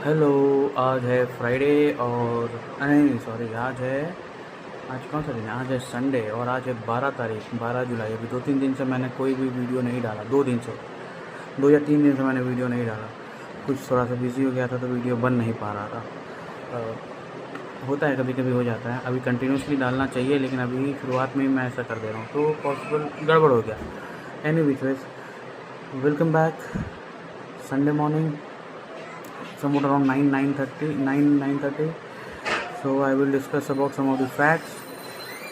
Hello. आज है Friday और नहीं सॉरी आज कौन सा दिन है? आज है संडे और आज है 12 तारीख 12 जुलाई। अभी 2-3 दिन से मैंने कोई भी वीडियो नहीं डाला। 2 दिन से 2 या 3 दिन से मैंने वीडियो नहीं डाला। कुछ थोड़ा सा बिज़ी हो गया था तो वीडियो बन नहीं पा रहा था। होता है, कभी कभी हो जाता है। अभी कंटिन्यूसली डालना चाहिए लेकिन अभी शुरुआत में ही मैं ऐसा कर दे रहा हूँ तो पॉसिबल गड़बड़ हो गया। Any which ways, welcome back. Sunday morning somewhat around 9:30. So I will discuss about some of the facts.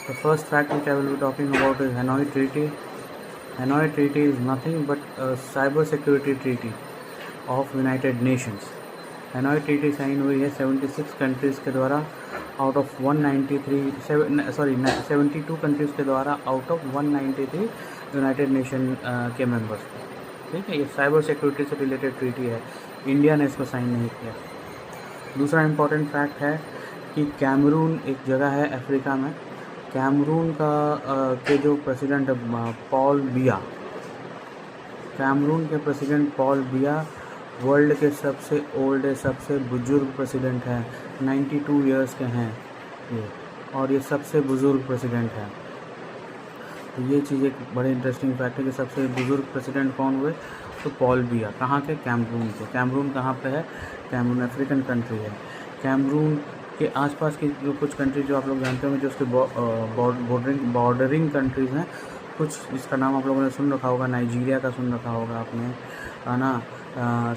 The first fact which I will be talking about is Hanoi Treaty. Hanoi Treaty is nothing but a cyber security treaty of United Nations. Hanoi Treaty sign हुई है 76 countries के द्वारा out of 72 countries के द्वारा out of 193 United nation के members. ठीक है, ये साइबर सिक्योरिटी से रिलेटेड ट्रीटी है। इंडिया ने इसको साइन नहीं किया। दूसरा इम्पॉर्टेंट फैक्ट है कि कैमरून एक जगह है अफ्रीका में। कैमरून के जो प्रेसिडेंट है कैमरून के प्रेसिडेंट पॉल बिया वर्ल्ड के सबसे ओल्ड सबसे बुजुर्ग प्रेसिडेंट हैं। 92 इयर्स के हैं ये, और ये सबसे बुजुर्ग प्रेसिडेंट हैं। तो ये चीज़ एक बड़े इंटरेस्टिंग फैक्ट है कि सबसे बुजुर्ग प्रेसिडेंट कौन हुए, तो पॉल बिया। कहाँ के? कैमरून के। कैमरून कहाँ पे है? कैमरून अफ्रीकन कंट्री है। कैमरून के आसपास की जो कुछ कंट्री जो आप लोग जानते होंगे, जो उसके बॉर्डरिंग कंट्रीज़ हैं, कुछ जिसका नाम आप लोगों ने सुन रखा होगा। नाइजीरिया का सुन रखा होगा आपने, है ना।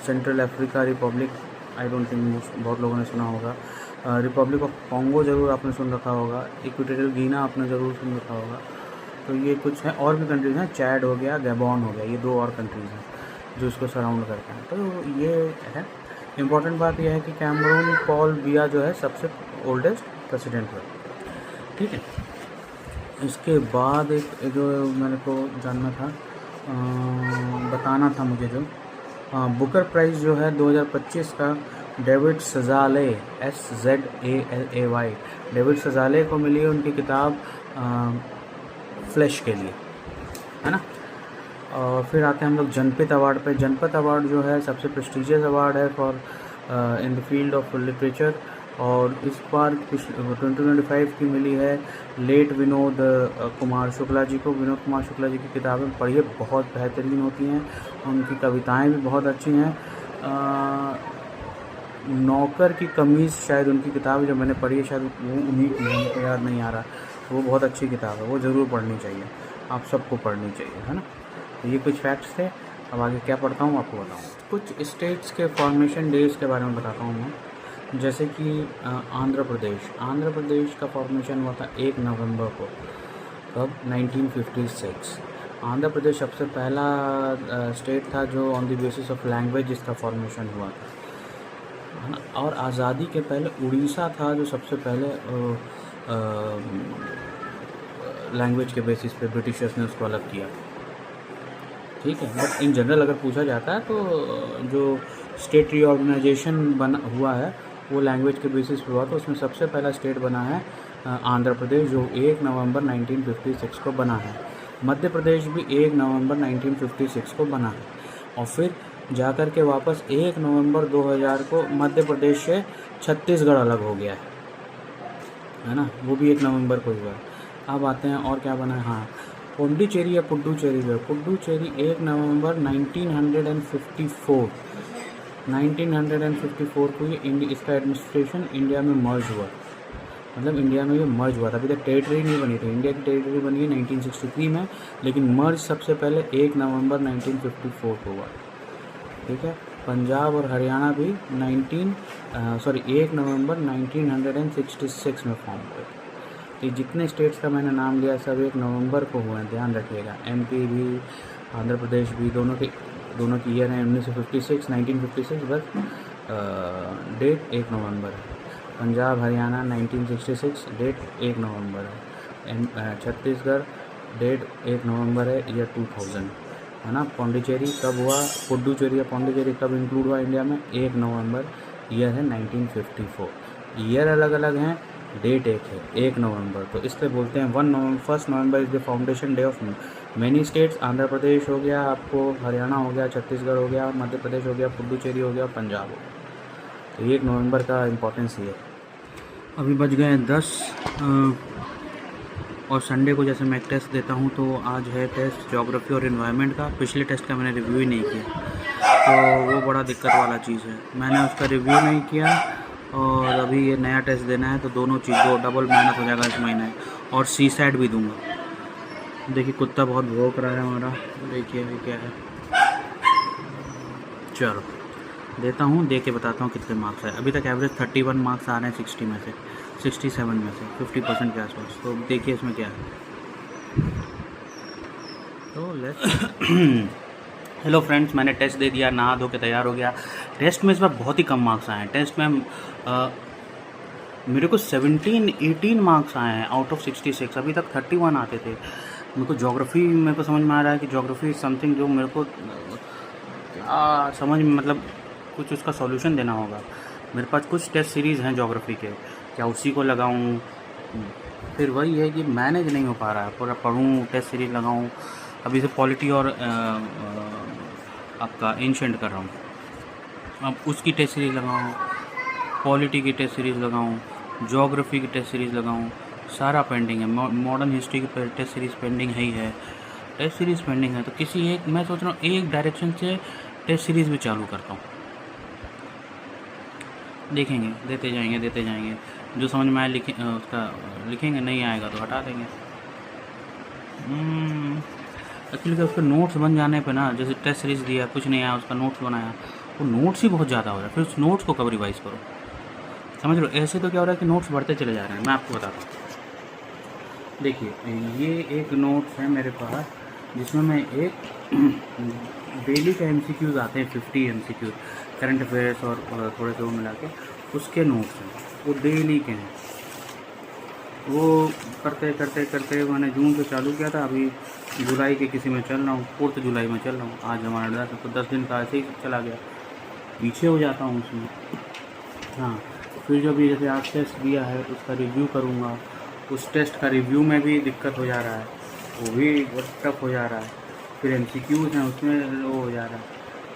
Central Africa Republic, I don't think बहुत लोगों ने सुना होगा। रिपब्लिक ऑफ कॉन्गो ज़रूर आपने सुन रखा होगा। इक्वेटोरियल गिनी आपने ज़रूर सुन रखा होगा। तो ये कुछ हैं, और भी कंट्रीज़ हैं। चैड हो गया, गैबॉन हो गया, ये 2 और कंट्रीज़ हैं जो इसको सराउंड करते हैं। तो ये है इम्पॉर्टेंट बात। यह है कि कैमरून पॉल बिया जो है सबसे ओल्डेस्ट प्रेसिडेंट है। ठीक है, इसके बाद एक जो मेरे को जानना था, बताना था मुझे, जो बुकर प्राइज़ जो है 2025 का डेविड सजाले SZALAY डेविड सजाले को मिली है उनकी किताब फ्लैश के लिए, है ना। और फिर आते हैं हम लोग जनपथ अवार्ड पे। जनपथ अवार्ड जो है सबसे प्रेस्टिजियस अवार्ड है for in the field of literature, और इस बार 2025 की मिली है लेट विनोद कुमार शुक्ला जी को। विनोद कुमार शुक्ला जी की किताबें पढ़िए, बहुत बेहतरीन होती हैं। उनकी कविताएं भी बहुत अच्छी हैं। नौकर की कमीज़ शायद उनकी किताब है, जो मैंने पढ़ी है शायद वो उन्हीं की है, मुझे याद नहीं आ रहा। वो बहुत अच्छी किताब है, वो ज़रूर पढ़नी चाहिए, आप सबको पढ़नी चाहिए, है ना। तो ये कुछ फैक्ट्स थे। अब आगे क्या पढ़ता हूँ आपको बताऊँ। कुछ स्टेट्स के फॉर्मेशन डेज के बारे में बताता हूँ मैं। जैसे कि आंध्र प्रदेश का फॉर्मेशन हुआ था 1 नवंबर को। कब? 1956। आंध्र प्रदेश सबसे पहला स्टेट था जो on the basis of language जिसका फॉर्मेशन हुआ था, है ना। और आज़ादी के पहले उड़ीसा था जो सबसे पहले लैंग्वेज के बेसिस पे ब्रिटिशर्स ने उसको अलग किया। ठीक है, बट इन जनरल अगर पूछा जाता है तो जो स्टेट रीऑर्गेनाइजेशन बना हुआ है वो लैंग्वेज के बेसिस पे हुआ। तो उसमें सबसे पहला स्टेट बना है आंध्र प्रदेश, जो 1 नवंबर 1956 को बना है। मध्य प्रदेश भी 1 नवंबर 1956 को बना है। और फिर जाकर के वापस 1 नवंबर 2000 को मध्य प्रदेश से छत्तीसगढ़ अलग हो गया है ना, वो भी 1 नवंबर को हुआ। अब आते हैं और क्या बना है। हाँ, पौंडीचेरी या पुडुचेरी 1 नवंबर 1954 को ये इसका एडमिनिस्ट्रेशन इंडिया में मर्ज हुआ। मतलब इंडिया में ये मर्ज हुआ था। अभी तक टेरिटरी नहीं बनी थी। इंडिया की टेरिटरी बनी है 1963 में, लेकिन मर्ज सबसे पहले 1 नवंबर 1954 को हुआ। ठीक है, पंजाब और हरियाणा भी 1 नवंबर 1966 में फॉर्म हुए। तो जितने स्टेट्स का मैंने नाम लिया सब 1 नवंबर को हुए हैं, ध्यान रखिएगा। MP भी, आंध्र प्रदेश भी, दोनों की ईयर है 1956, बस डेट 1 नवंबर है। पंजाब हरियाणा 1966, डेट 1 नवंबर है। छत्तीसगढ़ डेट 1 नवंबर है, ईयर 2000, है ना। पौंडीचेरी कब हुआ? पुडुचेरी या पौंडीचेरी कब इंक्लूड हुआ इंडिया में? 1 नवंबर, ईयर है 1954। ईयर अलग अलग हैं, डेट एक है, 1 नवंबर। तो इसलिए बोलते हैं 1 November is the foundation day of many states. Andhra Pradesh हो गया आपको, हरियाणा हो गया, छत्तीसगढ़ हो गया, मध्य प्रदेश हो गया, पुडुचेरी हो गया, पंजाब हो गया। तो 1 नवंबर का इम्पोर्टेंस ये है। अभी बज गए 10 और संडे को जैसे मैं एक टेस्ट देता हूँ तो आज है टेस्ट ज्योग्राफी और एनवायरनमेंट का। पिछले टेस्ट का मैंने रिव्यू ही नहीं किया, तो वो बड़ा दिक्कत वाला चीज़ है। मैंने उसका रिव्यू नहीं किया और अभी ये नया टेस्ट देना है, तो दोनों चीज़ों डबल मेहनत हो जाएगा इस महीने। और सी सैट भी दूंगा। देखिए कुत्ता बहुत भौंक रहा है हमारा, देखिए ये क्या है। चलो देता हूँ, दे के बताता हूँ कितने मार्क्स है। अभी तक एवरेज 31 मार्क्स आ रहे हैं 60 में से, 67 में से 50% के आसपास। तो देखिए इसमें क्या है। तो लेट्स हेलो फ्रेंड्स, मैंने टेस्ट दे दिया, नहा धो के तैयार हो गया। टेस्ट में इस बार बहुत ही कम मार्क्स आए हैं। टेस्ट में मेरे को 17-18 मार्क्स आए हैं आउट ऑफ 66। अभी तक 31 आते थे। मेरे को ज्योग्राफी, मेरे को समझ में आ रहा है कि ज्योग्राफी समथिंग जो मेरे को समझ में, मतलब कुछ उसका सॉल्यूशन देना होगा। मेरे पास कुछ टेस्ट सीरीज़ हैं ज्योग्राफी के, क्या उसी को लगाऊं? फिर वही है कि मैनेज नहीं हो पा रहा है। पूरा पढ़ूं, टेस्ट सीरीज़ लगाऊं। अभी से पॉलिटी और आपका एंशिएंट कर रहा हूँ। अब उसकी टेस्ट सीरीज़ लगाऊं, पॉलिटी की टेस्ट सीरीज़ लगाऊं, ज्योग्राफी की टेस्ट सीरीज़ लगाऊं, सारा पेंडिंग है। मॉडर्न हिस्ट्री की टेस्ट सीरीज़ पेंडिंग है ही है, टेस्ट सीरीज़ पेंडिंग है। तो किसी एक, मैं सोच रहा हूँ एक डायरेक्शन से टेस्ट सीरीज़ भी चालू करता हूँ। देखेंगे, देते जाएंगे। जो समझ में आए उसका लिखेंगे, नहीं आएगा तो हटा देंगे। एक्चुअली क्या, उसके नोट्स बन जाने पे ना, जैसे टेस्ट सीरीज़ दिया, कुछ नहीं आया, उसका नोट्स बनाया, वो नोट्स ही बहुत ज़्यादा हो रहा है। फिर उस नोट्स को कब रिवाइज़ करो, समझ लो। ऐसे तो क्या हो रहा है कि नोट्स बढ़ते चले जा रहे हैं। मैं आपको बताता हूँ, देखिए ये एक नोट्स है मेरे पास, जिसमें मैं एक डेली का MCQs आते हैं, 50 MCQs करंट अफेयर्स और थोड़े से वो मिला के उसके नोट्स हैं, वो डेली के हैं। वो करते मैंने जून से चालू किया था, अभी जुलाई के किसी में चल रहा हूँ, 4 जुलाई में चल रहा हूँ। आज हमारा 10 दिन का ऐसे ही चला गया, पीछे हो जाता हूँ उसमें। हाँ, फिर जो भी जैसे आज टेस्ट दिया है उसका रिव्यू करूँगा, उस टेस्ट का रिव्यू में भी दिक्कत हो जा रहा है, वो भी बहुत टफ हो जा रहा है। फिर MCQs हैं, उसमें वो हो जा रहा है।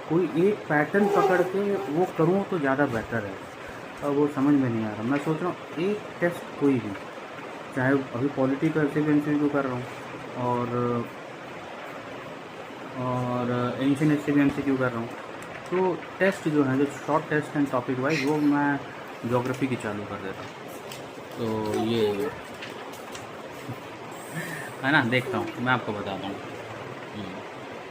कोई एक पैटर्न पकड़ के वो करूँ तो ज़्यादा बेहतर है, और वो समझ में नहीं आ रहा। मैं सोच रहा हूँ एक टेस्ट कोई भी, चाहे अभी पॉलिटी का MCQ कर रहा हूँ और एंशिएंट हिस्ट्री भी MCQ कर रहा हूँ। तो टेस्ट जो है, जो शॉर्ट टेस्ट हैं टॉपिक वाइज, वो मैं ज्योग्राफी की चालू कर देता हूँ। तो ये है ना, देखता हूँ, मैं आपको बताता हूँ।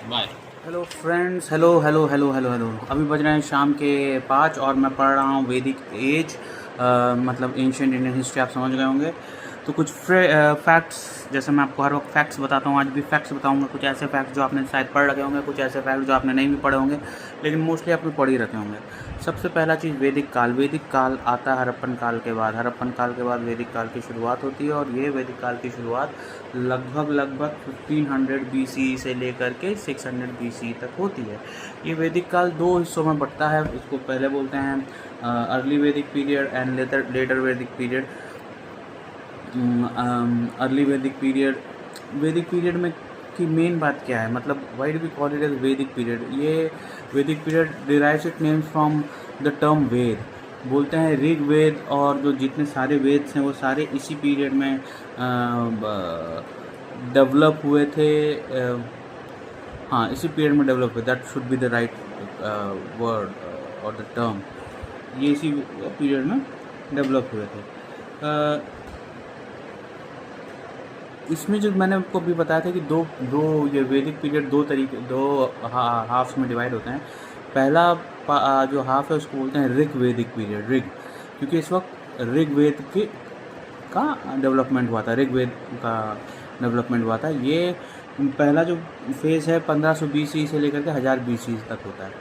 बाय। Hello friends, hello. अभी बज रहे हैं शाम के 5 और मैं पढ़ रहा हूँ वैदिक एज, मतलब एंशिएंट इंडियन हिस्ट्री, आप समझ गए होंगे। तो कुछ फैक्ट्स, जैसे मैं आपको हर वक्त फैक्ट्स बताता हूँ, आज भी फैक्ट्स बताऊँगा। कुछ ऐसे फैक्ट्स जो आपने शायद पढ़ रखे होंगे, कुछ ऐसे फैक्ट्स जो आपने नहीं भी पढ़े होंगे, लेकिन मोस्टली आपने पढ़ ही रखे होंगे। सबसे पहला चीज़, वैदिक काल। वैदिक काल आता है हड़प्पन काल के बाद। हड़प्पन काल के बाद वैदिक काल की शुरुआत होती है, और ये वैदिक काल की शुरुआत लगभग 1500 BC से लेकर के 600 BC तक होती है। ये वैदिक काल 2 हिस्सों में बढ़ता है। इसको पहले बोलते हैं early Vedic period and later Vedic period. Early Vedic period में की मेन बात क्या है, मतलब why do we call it as Vedic period? ये Vedic period derives it names from the term Veda. बोलते हैं ऋग वेद, और जो जितने सारे वेद्स हैं वो सारे इसी पीरियड में डेवलप हुए थे। हाँ, इसी पीरियड में डेवलप हुए, that should be the right word और द टर्म। ये इसी पीरियड में डेवलप हुए थे। इसमें जो मैंने आपको अभी बताया था कि दो ये वैदिक पीरियड दो हाफ्स में डिवाइड होते हैं। पहला जो हाफ है उसको बोलते हैं ऋग वैदिक पीरियड। ऋग, क्योंकि इस वक्त ऋग्वेद का डेवलपमेंट हुआ था, ऋग्वेद का डेवलपमेंट हुआ था। ये पहला जो फेज़ है 1500 BC से लेकर के 1000 BC तक होता है,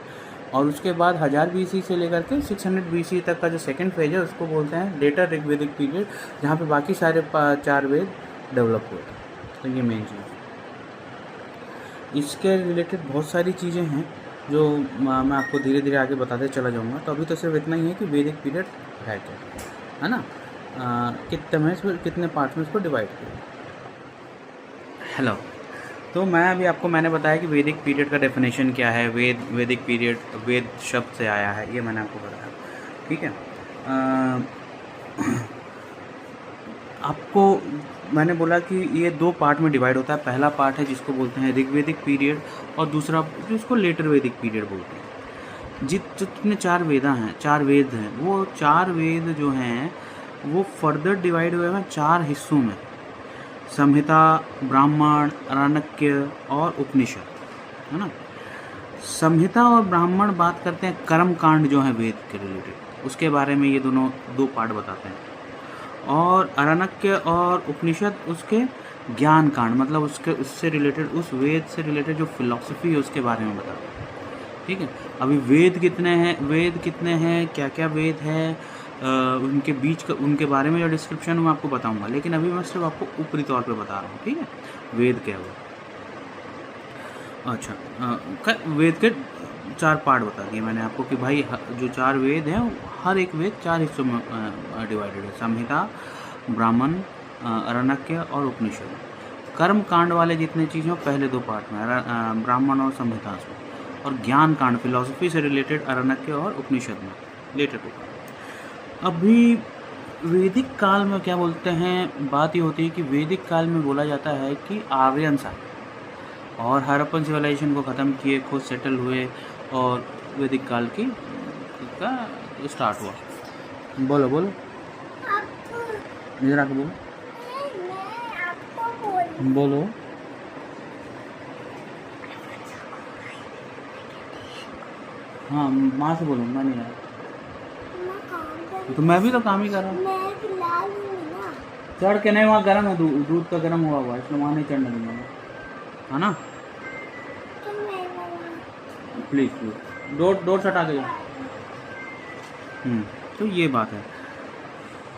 और उसके बाद 1000 BC से लेकर के 600 BC तक का जो सेकंड फेज है उसको बोलते हैं लेटर ऋग्वेदिक पीरियड, जहाँ पे बाकी सारे 4 वेद डेवलप हुए थे। तो ये मेन चीज़, इसके रिलेटेड बहुत सारी चीज़ें हैं जो मैं आपको धीरे धीरे आगे बताते चला जाऊँगा। तो अभी तो सिर्फ इतना ही है कि वैदिक पीरियड है क्या, है ना। कितने पार्ट में इसको डिवाइड किया। हेलो, तो मैंने बताया कि वैदिक पीरियड का डेफिनेशन क्या है। वैदिक पीरियड वेद शब्द से आया है, ये मैंने आपको बताया। ठीक है। आपको मैंने बोला कि ये 2 पार्ट में डिवाइड होता है। पहला पार्ट है जिसको बोलते हैं ऋग्वेदिक पीरियड, और दूसरा जिसको लेटर वैदिक पीरियड बोलते हैं। जितने 4 वेद हैं, वो 4 वेद जो हैं वो फर्दर डिवाइड हुए हैं 4 हिस्सों में: संहिता, ब्राह्मण, आरण्यक और उपनिषद, है ना। संहिता और ब्राह्मण बात करते हैं कर्म कांड जो है वेद के रिलेटेड, उसके बारे में ये दोनों 2 पार्ट बताते हैं। और आरण्यक और उपनिषद उसके ज्ञान कांड, मतलब उससे रिलेटेड, उस वेद से रिलेटेड जो फिलॉसफी है उसके बारे में बताते हैं। ठीक है। अभी वेद कितने हैं, क्या क्या वेद है, उनके बीच का, उनके बारे में जो डिस्क्रिप्शन मैं आपको बताऊंगा, लेकिन अभी मैं सिर्फ आपको ऊपरी तौर पे बता रहा हूँ। ठीक है, वेद क्या हुआ। अच्छा, वेद के 4 पार्ट बता दिए मैंने आपको कि भाई जो 4 वेद हैं, हर एक वेद 4 हिस्सों में डिवाइडेड है: संहिता, ब्राह्मण, आरण्यक और उपनिषद। कर्म कांड वाले जितने चीज़ें हैं पहले 2 पार्ट में, ब्राह्मण और संहिता में, और ज्ञान कांड फिलॉसफी से रिलेटेड आरण्यक और उपनिषद में लेटर को। अभी वैदिक काल में क्या बोलते हैं, बात ये होती है कि वैदिक काल में बोला जाता है कि आर्यन आए और हड़प्पन सिविलाइजेशन को ख़त्म किए, खुद सेटल हुए, और वैदिक काल का स्टार्ट हुआ। बोलो बोलो, इधर आके बोलो, बोलो। हाँ, माँ से बोलो, मैं नहीं आया तो मैं भी तो काम ही कर रहा हूँ। चढ़ के नहीं, वहाँ गर्म है, दूध का गर्म हुआ इसलिए वहाँ नहीं चढ़ने दूंगा, है ना। प्लीज़ डोर हटा के जाओ। तो ये बात है।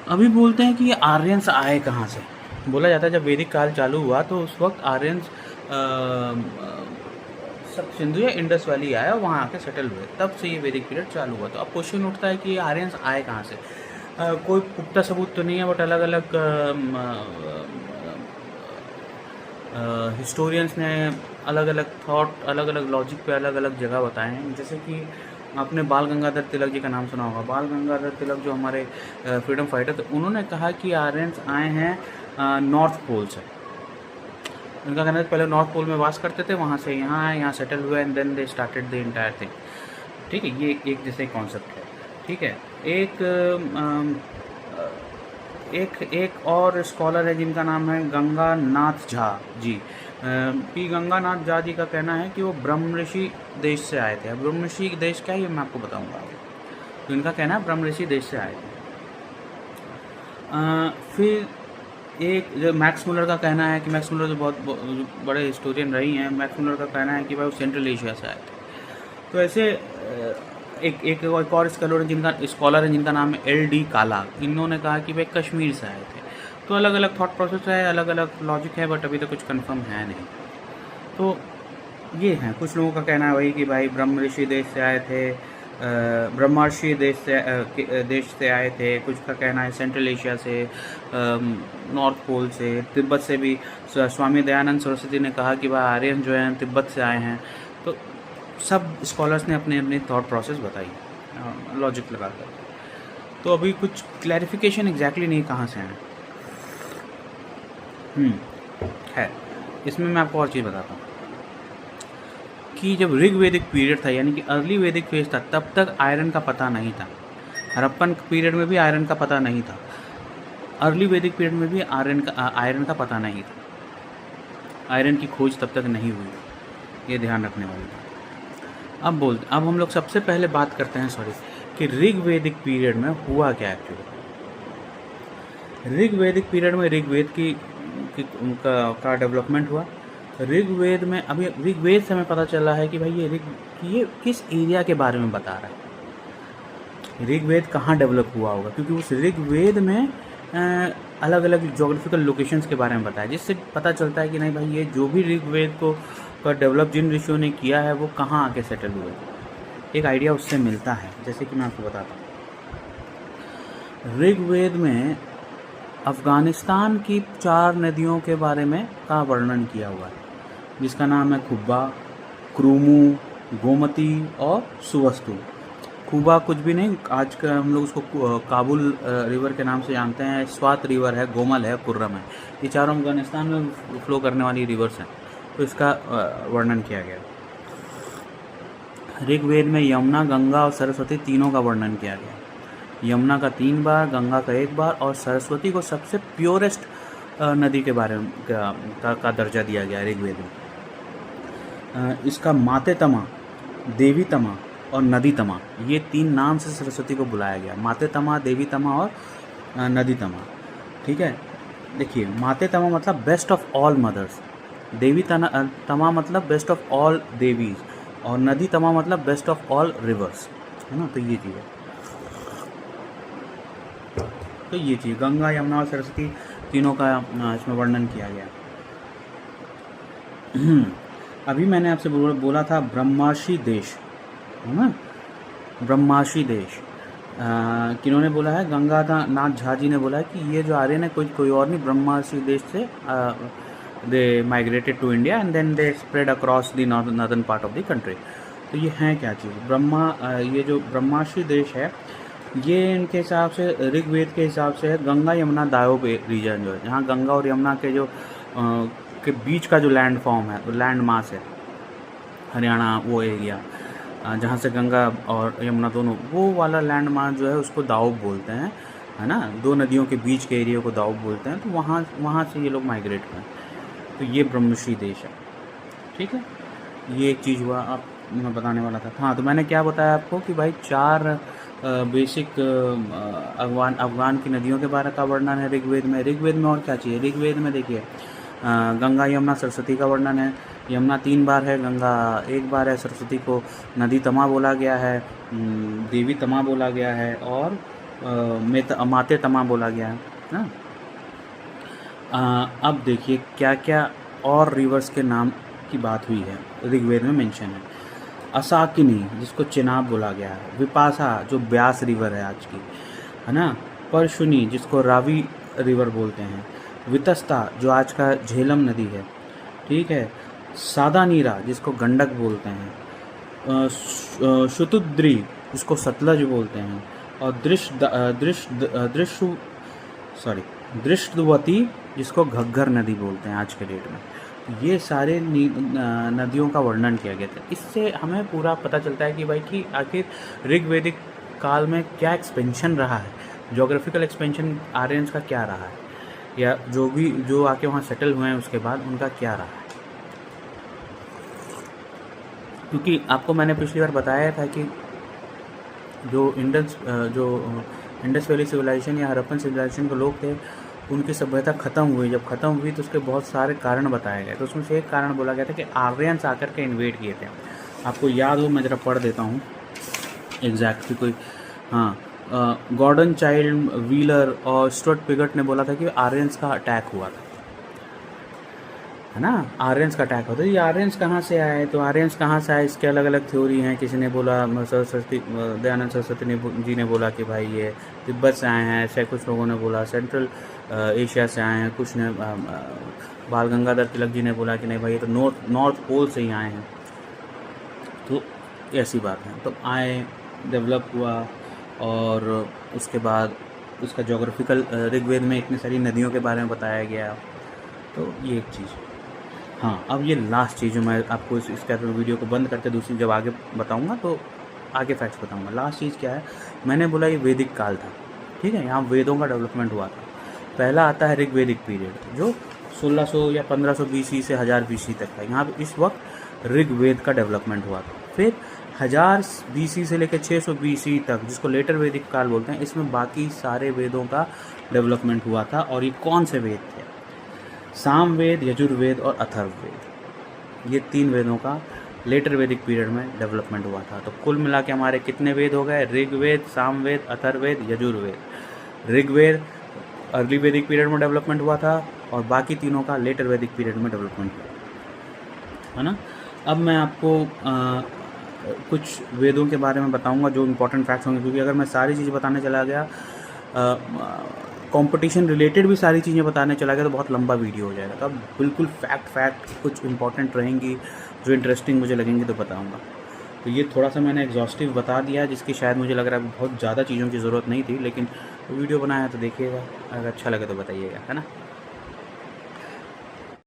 अभी बोलते हैं कि ये आर्यंस आए कहाँ से। बोला जाता है जब वैदिक काल चालू हुआ तो उस वक्त आर्यंस सब सिंधु या इंडस वैली आया और वहाँ आके सेटल हुए, तब से ये वैदिक पीरियड चालू हुआ। तो अब क्वेश्चन उठता है कि ये आर्यंस आए कहाँ से। कोई पुख्ता सबूत तो नहीं है, बट अलग अलग हिस्टोरियंस ने अलग अलग थॉट, अलग अलग लॉजिक पे अलग अलग जगह बताए हैं। जैसे कि आपने बाल गंगाधर तिलक जी का नाम सुना होगा। बाल गंगाधर तिलक जो हमारे फ्रीडम फाइटर थे, उन्होंने कहा कि आर्यंस आए हैं नॉर्थ पोल से। उनका कहना है पहले नॉर्थ पोल में वास करते थे, वहाँ से यहाँ आए, यहाँ सेटल हुए, and then they started the entire thing. ठीक है, ये एक जैसे कॉन्सेप्ट है। ठीक है, एक और स्कॉलर है जिनका नाम है गंगानाथ झा जी। पी गंगानाथ झा जी का कहना है कि वो ब्रह्मऋषि देश से आए थे। ब्रह्मऋषि देश क्या है ये मैं आपको बताऊंगा। तो इनका कहना है ब्रह्मऋषि देश से आए थे। फिर एक जो मैक्स मुलर का कहना है कि मैक्स मुलर जो बहुत बड़े हिस्टोरियन रही हैं, मैक्स मुलर का कहना है कि भाई वो सेंट्रल एशिया से आए थे। तो ऐसे एक और स्कॉलर है जिनका नाम है एल.डी. काला। इन्होंने कहा कि भाई कश्मीर से आए थे। तो अलग अलग थॉट प्रोसेस है, अलग अलग लॉजिक है, बट अभी तो कुछ कंफर्म है नहीं। तो ये है, कुछ लोगों का कहना है वही कि भाई ब्रह्मऋषि देश से आए थे, ब्रह्मर्षि देश से आए थे। कुछ का कहना है सेंट्रल एशिया से, नॉर्थ पोल से, तिब्बत से भी। स्वामी दयानंद सरस्वती ने कहा कि भाई आर्यन जो हैं तिब्बत से आए हैं। तो सब स्कॉलर्स ने अपने अपने थॉट प्रोसेस बताई लॉजिक लगाकर। तो अभी कुछ क्लैरिफिकेशन एग्जैक्टली नहीं कहाँ से आए है। इसमें मैं आपको और चीज़ बताता हूँ कि जब ऋग वैदिक पीरियड था, यानी कि अर्ली वैदिक फेज था, तब तक आयरन का पता नहीं था। हड़प्पन पीरियड में भी आयरन का पता नहीं था। अर्ली वैदिक पीरियड में भी आयरन का पता नहीं था। आयरन की खोज तब तक नहीं हुई, ये ध्यान रखने वाली था। अब हम लोग सबसे पहले बात करते हैं कि ऋग वैदिक पीरियड में हुआ क्या एक्चुअली। ऋग वैदिक पीरियड में ऋग्वेद का डेवलपमेंट हुआ। ऋग्वेद में अभी ऋग्वेद से हमें पता चला है कि भाई ये किस एरिया के बारे में बता रहा है। ऋग्वेद कहाँ डेवलप हुआ होगा, क्योंकि उस ऋग्वेद में अलग अलग जोग्राफिकल लोकेशंस के बारे में बताया, जिससे पता चलता है कि नहीं भाई ये जो भी ऋग्वेद को डेवलप जिन ऋषियों ने किया है वो कहाँ आके सेटल हुए। एक आइडिया उससे मिलता है। जैसे कि मैं आपको बताता हूँ, ऋग्वेद में अफ़गानिस्तान की 4 नदियों के बारे में का वर्णन किया हुआ है, जिसका नाम है खुब्बा, क्रूमू, गोमती और सुवस्तु। कुबा कुछ भी नहीं, आज का हम लोग उसको काबुल रिवर के नाम से जानते हैं। स्वात रिवर है, गोमल है, कुर्रम है, ये चारों अफगानिस्तान में फ्लो करने वाली रिवर्स हैं। तो इसका वर्णन किया गया। ऋग्वेद में यमुना, गंगा और सरस्वती तीनों का वर्णन किया गया। यमुना का 3 बार, गंगा का 1 बार और सरस्वती को सबसे प्योरेस्ट नदी के बारे में का दर्जा दिया गया ऋग्वेद में। इसका माते तमा, देवी तमा और नदी तमा, ये 3 नाम से सरस्वती को बुलाया गया। माते तमा, देवी तमा और नदी तमा। ठीक है, देखिए माते तमा मतलब बेस्ट ऑफ ऑल मदर्स, देवी तमा मतलब बेस्ट ऑफ ऑल देवीज और नदी तमा मतलब बेस्ट ऑफ ऑल रिवर्स, है ना। तो ये चीज़ है, तो ये चीज़ गंगा, यमुना और सरस्वती तीनों का इसमें वर्णन किया गया। अभी मैंने आपसे बोला था ब्रह्माशी देश, है ना, ब्रह्माशी देश। किन्होंने बोला है? गंगा नाथ झा जी ने बोला है कि ये जो आर्यन है कोई और नहीं, ब्रह्माशी देश से they migrated to India and then they spread across the northern part of the country. तो ये हैं क्या चीज़? ये जो ब्रह्माशी देश है, ये इनके हिसाब से, ऋग्वेद के हिसाब से है गंगा यमुना दायोब रीजन, जो है जहाँ गंगा और यमुना के जो के बीच का जो लैंड फॉर्म है, लैंड मास है, हरियाणा वो एरिया जहाँ से गंगा और यमुना दोनों, वो वाला लैंड मास जो है उसको दाऊब बोलते हैं, है ना। 2 नदियों के बीच के एरिया को दाऊब बोलते हैं। तो वहाँ से ये लोग माइग्रेट हुए। तो ये ब्रह्मशी देश है। ठीक है, ये एक चीज़ हुआ आप मैं बताने वाला था। हाँ, तो मैंने क्या बताया आपको कि भाई 4 बेसिक अफगान की नदियों के बारे का वर्णन है ऋग्वेद में। ऋग्वेद में और क्या चाहिए? ऋग्वेद में देखिए गंगा, यमुना, सरस्वती का वर्णन है। यमुना 3 बार है, गंगा 1 बार है, सरस्वती को नदी तमा बोला गया है, देवी तमा बोला गया है और माते तमा बोला गया है ना। अब देखिए क्या क्या और रिवर्स के नाम की बात हुई है, ऋग्वेद में मेंशन है। असाकिनी, जिसको चेनाब बोला गया है। विपाशा, जो ब्यास रिवर है आज की, है ना। परशुनी, जिसको रावी रिवर बोलते हैं। वितस्ता, जो आज का झेलम नदी है। ठीक है, सादानीरा, जिसको गंडक बोलते हैं। शुतुद्री, जिसको सतलज बोलते हैं। और दृष्टवती, जिसको घग्गर नदी बोलते हैं आज के डेट में। ये सारे नदियों का वर्णन किया गया था। इससे हमें पूरा पता चलता है कि भाई कि आखिर ऋग्वेदिक काल में क्या एक्सपेंशन रहा है, ज्योग्राफिकल एक्सपेंशन आर्यंस का क्या रहा है, या जो आके वहाँ सेटल हुए हैं उसके बाद उनका क्या रहा है। क्योंकि आपको मैंने पिछली बार बताया था कि जो इंडस वैली सिविलाइजेशन या हड़प्पन सिविलाइजेशन के लोग थे, उनकी सभ्यता ख़त्म हुई। जब ख़त्म हुई तो उसके बहुत सारे कारण बताए गए। तो उसमें से एक कारण बोला गया था कि आर्यंस आकर के इन्वेड किए थे। आपको याद हो, मैं ज़रा पढ़ देता हूँ एग्जैक्टली कोई। हाँ, गॉर्डन चाइल्ड, व्हीलर और स्टुअर्ट पिगट ने बोला था कि आर्यंस का अटैक हुआ था, है ना। आर्यंस का अटैक होता है। ये आर्यंस कहाँ से आए? तो आर्यंस कहाँ से आए, इसके अलग अलग थ्योरी हैं। किसी ने बोला, दयानंद सरस्वती जी ने बोला कि भाई ये तिब्बत से आए हैं। ऐसे कुछ लोगों ने बोला सेंट्रल एशिया से आए हैं। कुछ ने बाल गंगाधर तिलक जी ने बोला कि नहीं भाई ये तो नॉर्थ पोल से ही आए हैं। तो ऐसी बात है। तो आए, डेवलप हुआ और उसके बाद उसका जोग्राफिकल ऋग्वेद में इतनी सारी नदियों के बारे में बताया गया। तो ये एक चीज़। हाँ, अब ये लास्ट चीज़ जो मैं आपको इसका वीडियो को बंद करके दूसरी जब आगे बताऊंगा तो आगे फैक्ट्स बताऊंगा। लास्ट चीज़ क्या है? मैंने बोला ये वैदिक काल था। ठीक है, यहाँ वेदों का डेवलपमेंट हुआ था। पहला आता है ऋग्वेदिक पीरियड, जो 1600 या 1500 BC से 1000 BC तक था। यहाँ पे इस वक्त ऋग्वेद का डेवलपमेंट हुआ था। फिर 1000 BC से लेकर 600 BC तक, जिसको लेटर वैदिक काल बोलते हैं, इसमें बाकी सारे वेदों का डेवलपमेंट हुआ था। और ये कौन से वेद थे? सामवेद, यजुर्वेद और अथर्ववेद। ये 3 वेदों का लेटर वैदिक पीरियड में डेवलपमेंट हुआ था। तो कुल मिला के हमारे कितने वेद हो गए? Rigveda, Samaveda, Atharvaveda, Yajurveda. Rigveda early Vedic period में डेवलपमेंट हुआ था और बाकी तीनों का लेटर वैदिक पीरियड में डेवलपमेंट हुआ, है ना। अब मैं आपको कुछ वेदों के बारे में बताऊंगा जो इम्पोर्टेंट फैक्ट्स होंगे, क्योंकि अगर मैं सारी चीज़ें बताने चला गया, कंपटीशन रिलेटेड भी सारी चीज़ें बताने चला गया तो बहुत लंबा वीडियो हो जाएगा। तो अब बिल्कुल फैक्ट कुछ इंपॉर्टेंट रहेंगी जो इंटरेस्टिंग मुझे लगेंगी तो बताऊंगा। तो ये थोड़ा सा मैंने एग्जॉस्टिव बता दिया, जिसकी शायद मुझे लग रहा है बहुत ज़्यादा चीज़ों की ज़रूरत नहीं थी, लेकिन वीडियो बनाया तो देखिएगा, अगर अच्छा लगे तो बताइएगा, है ना।